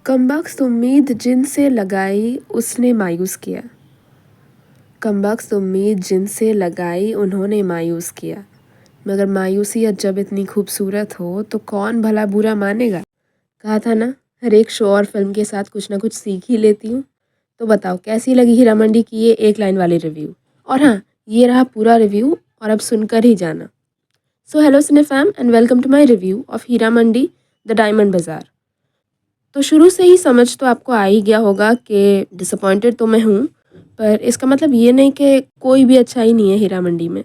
कमबख्त उम्मीद जिनसे लगाई उसने मायूस किया। कमबख्त उम्मीद जिनसे लगाई उन्होंने मायूस किया। मगर मायूसियत जब इतनी खूबसूरत हो तो कौन भला बुरा मानेगा। कहा था ना, हर एक शो और फिल्म के साथ कुछ ना कुछ सीख ही लेती हूँ। तो बताओ कैसी लगी हीरा मंडी की ये एक लाइन वाली रिव्यू। और हाँ, ये रहा पूरा रिव्यू और अब सुनकर ही जाना। So hello cine fam and welcome to my review of Heera Mandi the diamond bazaar. तो शुरू से ही समझ तो आपको आ ही गया होगा कि डिसअपॉइंटेड तो मैं हूँ, पर इसका मतलब ये नहीं कि कोई भी अच्छा ही नहीं है हीरा मंडी में।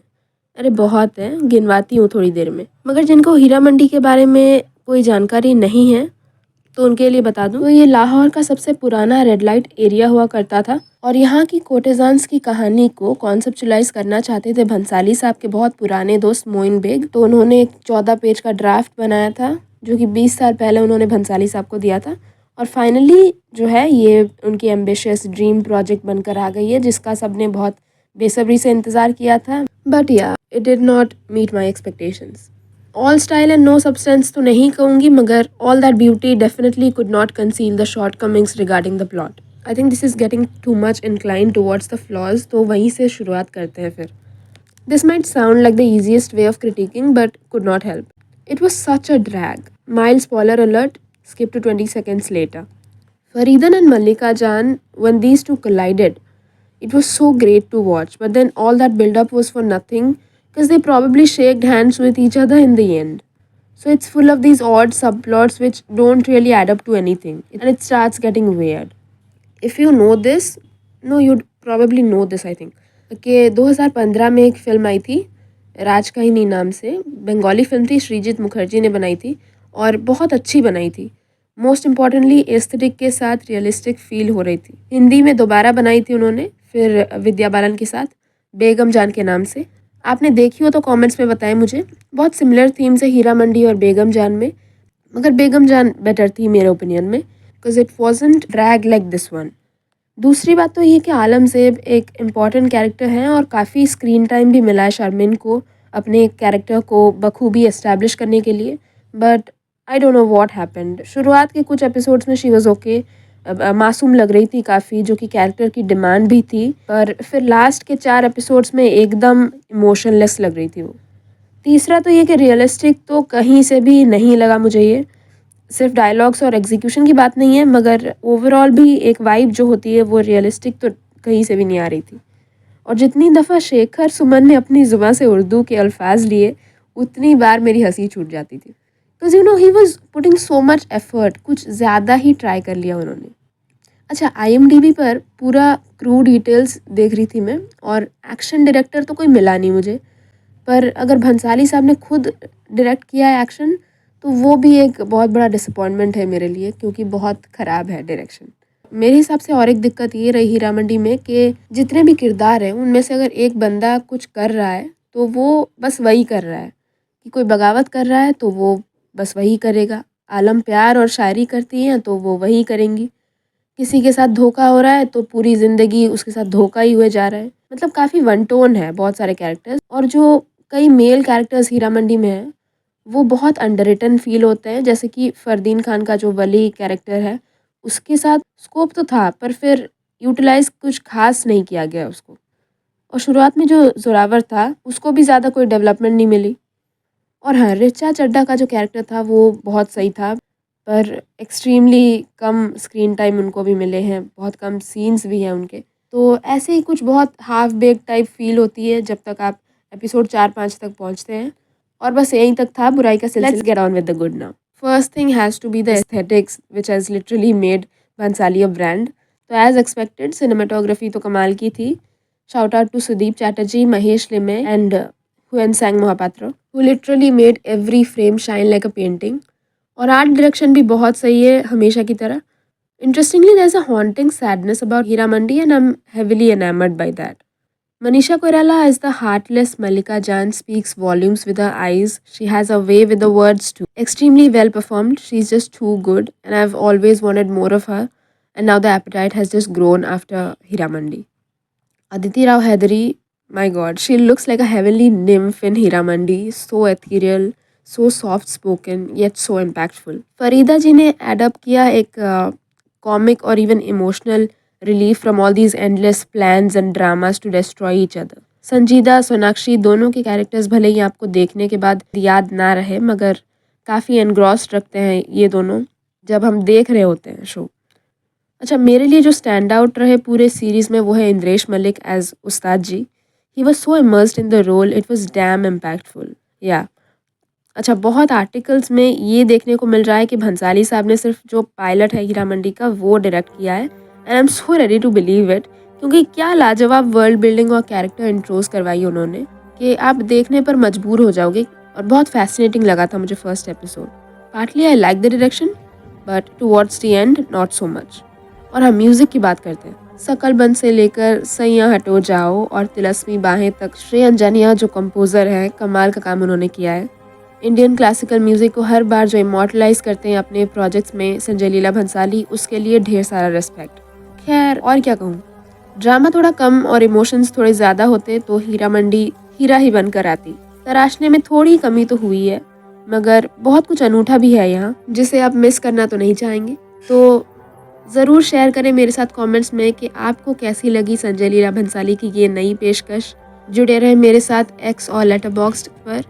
अरे बहुत है, गिनवाती हूँ थोड़ी देर में। मगर जिनको हीरा मंडी के बारे में कोई जानकारी नहीं है तो उनके लिए बता दूं, तो ये लाहौर का सबसे पुराना रेड लाइट एरिया हुआ करता था और यहाँ की कोर्टेजान्स की कहानी को कॉन्सेप्चुलाइज करना चाहते थे भंसाली साहब के बहुत पुराने दोस्त मोइन बेग। तो उन्होंने एक 14 पेज का ड्राफ्ट बनाया था जो कि 20 साल पहले उन्होंने भंसाली साहब को दिया था और फाइनली जो है ये उनकी एम्बिशियस ड्रीम प्रोजेक्ट बनकर आ गई है जिसका सबने बहुत बेसब्री से इंतज़ार किया था। But yeah it did not meet my expectations. All style and no substance तो नहीं कहूँगी, मगर all that beauty definitely could not conceal the shortcomings regarding the plot. I think this is getting too much incline towards the flaws, तो वहीं से शुरुआत करते हैं फिर। This might sound like the easiest way of criticising but could not help. It was such a drag. Mild spoiler alert, skip to 20 seconds later. Faridan and Mallika Jan, when these two collided, it was so great to watch, but then all that build-up was for nothing because they probably shaked hands with each other in the end. So it's full of these odd subplots which don't really add up to anything, and it starts getting weird. If you know this, no, you'd probably know this, I think. कि 2015 में एक film आई थी राजकाहिनी नाम से, Bengali film थी, श्रीजीत मुखर्जी ने बनाई थी और बहुत अच्छी बनाई थी। मोस्ट इम्पॉर्टेंटली एस्थेटिक के साथ रियलिस्टिक फील हो रही थी। हिंदी में दोबारा बनाई थी उन्होंने फिर विद्या बालन के साथ, बेगम जान के नाम से। आपने देखी हो तो कमेंट्स में बताएं मुझे। बहुत सिमिलर थीम्स है हीरा मंडी और बेगम जान में, मगर बेगम जान बेटर थी मेरे ओपिनियन में because it wasn't drag like this one. दूसरी बात तो ये कि आलम ज़ेब एक इम्पॉर्टेंट कैरेक्टर हैं और काफ़ी स्क्रीन टाइम भी मिला है शर्मिन को अपने कैरेक्टर को बखूबी एस्टैब्लिश करने के लिए। But I don't know what happened. शुरुआत के कुछ एपिसोड्स में शी वाज ओके, मासूम लग रही थी काफ़ी, जो कि कैरेक्टर की डिमांड भी थी, पर फिर लास्ट के 4 एपिसोड्स में एकदम इमोशनलेस लग रही थी वो। तीसरा तो ये कि रियलिस्टिक तो कहीं से भी नहीं लगा मुझे ये। सिर्फ डायलॉग्स और एग्जीक्यूशन की बात नहीं है, मगर ओवरऑल भी एक वाइब जो होती है वो रियलिस्टिक तो कहीं से भी नहीं आ रही थी। और जितनी दफ़ा शेखर सुमन ने अपनी ज़ुबान से उर्दू के अल्फाज लिए उतनी बार मेरी हंसी छूट जाती थी because you know he was putting so much effort. कुछ ज़्यादा ही ट्राई कर लिया उन्होंने। अच्छा, IMDb पर पूरा क्रू डिटेल्स देख रही थी मैं और एक्शन डायरेक्टर तो कोई मिला नहीं मुझे, पर अगर भंसाली साहब ने खुद डायरेक्ट किया है एक्शन तो वो भी एक बहुत बड़ा डिसअपॉइंटमेंट है मेरे लिए, क्योंकि बहुत ख़राब है डायरेक्शन मेरे हिसाब से। और एक दिक्कत ये रही हीरा मंडी में कि जितने भी किरदार हैं उनमें से अगर एक बंदा कुछ कर रहा है तो वो बस वही कर रहा है, कि कोई बगावत कर रहा है तो वो बस वही करेगा, आलम प्यार और शायरी करती हैं तो वो वही करेंगी, किसी के साथ धोखा हो रहा है तो पूरी ज़िंदगी उसके साथ धोखा ही हुए जा रहा है। मतलब काफ़ी वन टोन है बहुत सारे कैरेक्टर्स, और जो कई मेल कैरेक्टर्स हीरा मंडी में हैं वो बहुत अंडररिटन फील होते हैं। जैसे कि फ़रदीन खान का जो वली कैरेक्टर है उसके साथ स्कोप तो था पर फिर यूटिलाइज़ कुछ खास नहीं किया गया उसको। और शुरुआत में जो जोरावर था उसको भी ज़्यादा कोई डेवलपमेंट नहीं मिली। और हाँ, रिचा चड्ढा का जो कैरेक्टर था वो बहुत सही था, पर एक्सट्रीमली कम स्क्रीन टाइम उनको भी मिले हैं, बहुत कम सीन्स भी हैं उनके। तो ऐसे ही कुछ बहुत हाफ बेक टाइप फील होती है जब तक आप एपिसोड 4-5 तक पहुंचते हैं। और बस यहीं तक था बुराई का सिलसिला। Let's get on with the good now. First thing has to be the aesthetics which has literally made Bhansali a brand. तो एज एक्सपेक्टेड सिनेमाटोग्राफी तो कमाल की थी। Shout out to Sudeep Chatterjee, Mahesh Limaye and Huentsang Mohapatra who literally made every frame shine like a painting. और art direction भी बहुत सही है हमेशा की तरह। Interestingly, there's a haunting sadness about Hira Mandi and I'm heavily enamored by that. Manisha Koirala as the heartless Mallika Jan speaks volumes with her eyes. She has a way with the words too. Extremely well performed. She's just too good and I've always wanted more of her, and now the appetite has just grown after Hira Mandi. Aditi Rao Hedari, my god, she looks like a heavenly nymph in Hira Mandi. So ethereal, so soft spoken, yet so impactful. Farida जी ने add up किया एक comic और even emotional relief from all these endless plans and dramas to destroy each other. Sanjeeda, Sonakshi दोनों के characters भले ही आपको देखने के बाद याद ना रहे, मगर काफ़ी एनग्रॉस्ड रखते हैं ये दोनों जब हम देख रहे होते हैं शो। अच्छा, मेरे लिए जो स्टैंड आउट रहे पूरे सीरीज़ में वो है इंद्रेश मलिक एज उस्ताद ji. He was so immersed in the role, it was damn impactful. Yeah अच्छा, बहुत आर्टिकल्स में ये देखने को मिल रहा है कि भंसाली साहब ने सिर्फ जो पायलट है हीरा मंडी का वो डायरेक्ट किया है, and I am so ready to believe it, क्योंकि क्या लाजवाब वर्ल्ड बिल्डिंग और कैरेक्टर इंट्रोज करवाई उन्होंने कि आप देखने पर मजबूर हो जाओगे। और बहुत फैसिनेटिंग लगा था मुझे first episode. Partly I like the direction, but towards the end not so much. और हम म्यूजिक की बात करते हैं। सकलबंद से लेकर सैया हटो जाओ और तिलस्मी बाहें तक श्रेय अंजानिया जो कंपोजर हैं, कमाल का काम उन्होंने किया है। इंडियन क्लासिकल म्यूजिक को हर बार जो इमॉर्टलाइज करते हैं अपने प्रोजेक्ट्स में संजय लीला भंसाली, उसके लिए ढेर सारा रिस्पेक्ट। खैर और क्या कहूँ, ड्रामा थोड़ा कम और इमोशंस थोड़े ज़्यादा होते तो हीरा मंडी हीरा ही बनकर आती। तराशने में थोड़ी कमी तो हुई है, मगर बहुत कुछ अनूठा भी है यहाँ जिसे आप मिस करना तो नहीं चाहेंगे। तो ज़रूर शेयर करें मेरे साथ कमेंट्स में कि आपको कैसी लगी संजय लीला भंसाली की ये नई पेशकश। जुड़े रहे मेरे साथ एक्स और लेटरबॉक्स पर,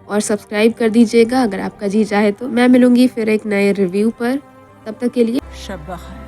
और सब्सक्राइब कर दीजिएगा अगर आपका जी चाहे तो। मैं मिलूंगी फिर एक नए रिव्यू पर, तब तक के लिए शब बखैर।